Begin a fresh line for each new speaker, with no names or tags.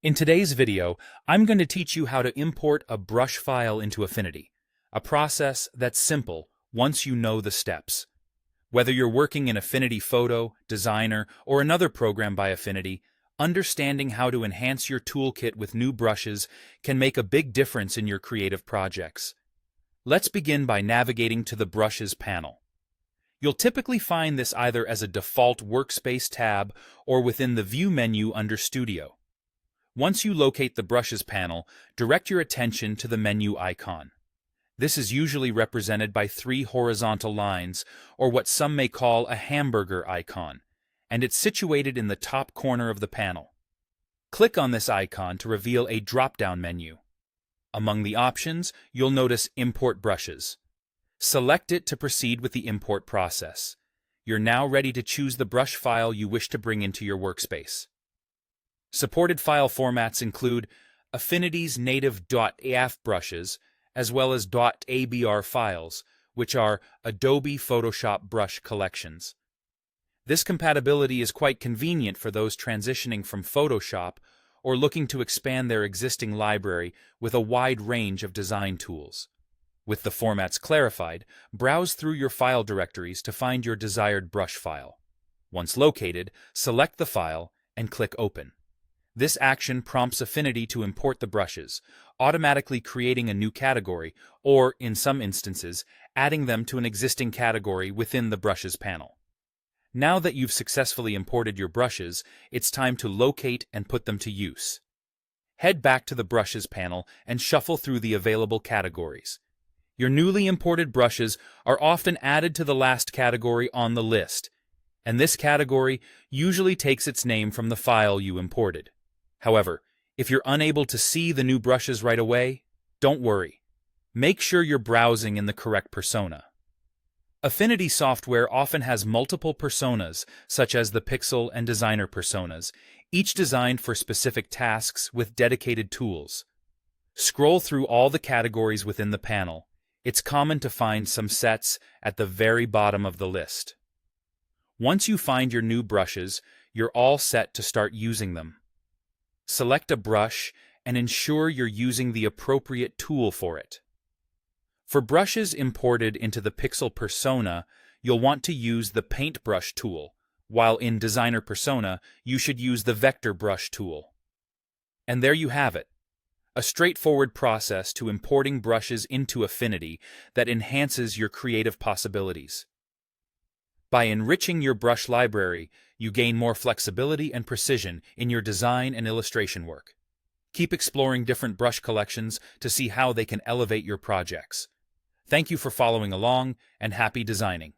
In today's video, I'm going to teach you how to import a brush file into Affinity, a process that's simple once you know the steps. Whether you're working in Affinity Photo, Designer, or another program by Affinity, understanding how to enhance your toolkit with new brushes can make a big difference in your creative projects. Let's begin by navigating to the Brushes panel. You'll typically find this either as a default Workspace tab or within the View menu under Studio. Once you locate the Brushes panel, direct your attention to the menu icon. This is usually represented by three horizontal lines, or what some may call a hamburger icon, and it's situated in the top corner of the panel. Click on this icon to reveal a drop-down menu. Among the options, you'll notice Import Brushes. Select it to proceed with the import process. You're now ready to choose the brush file you wish to bring into your workspace. Supported file formats include Affinity's native .af brushes, as well as .abr files, which are Adobe Photoshop brush collections. This compatibility is quite convenient for those transitioning from Photoshop or looking to expand their existing library with a wide range of design tools. With the formats clarified, browse through your file directories to find your desired brush file. Once located, select the file and click Open. This action prompts Affinity to import the brushes, automatically creating a new category, or, in some instances, adding them to an existing category within the Brushes panel. Now that you've successfully imported your brushes, it's time to locate and put them to use. Head back to the Brushes panel and shuffle through the available categories. Your newly imported brushes are often added to the last category on the list, and this category usually takes its name from the file you imported. However, if you're unable to see the new brushes right away, don't worry. Make sure you're browsing in the correct persona. Affinity software often has multiple personas, such as the Pixel and Designer personas, each designed for specific tasks with dedicated tools. Scroll through all the categories within the panel. It's common to find some sets at the very bottom of the list. Once you find your new brushes, you're all set to start using them. Select a brush and ensure you're using the appropriate tool for it. For brushes imported into the Pixel persona, you'll want to use the Paintbrush tool, while in Designer persona, you should use the Vector Brush tool. And there you have it, a straightforward process to importing brushes into Affinity that enhances your creative possibilities. By enriching your brush library, you gain more flexibility and precision in your design and illustration work. Keep exploring different brush collections to see how they can elevate your projects. Thank you for following along, and happy designing.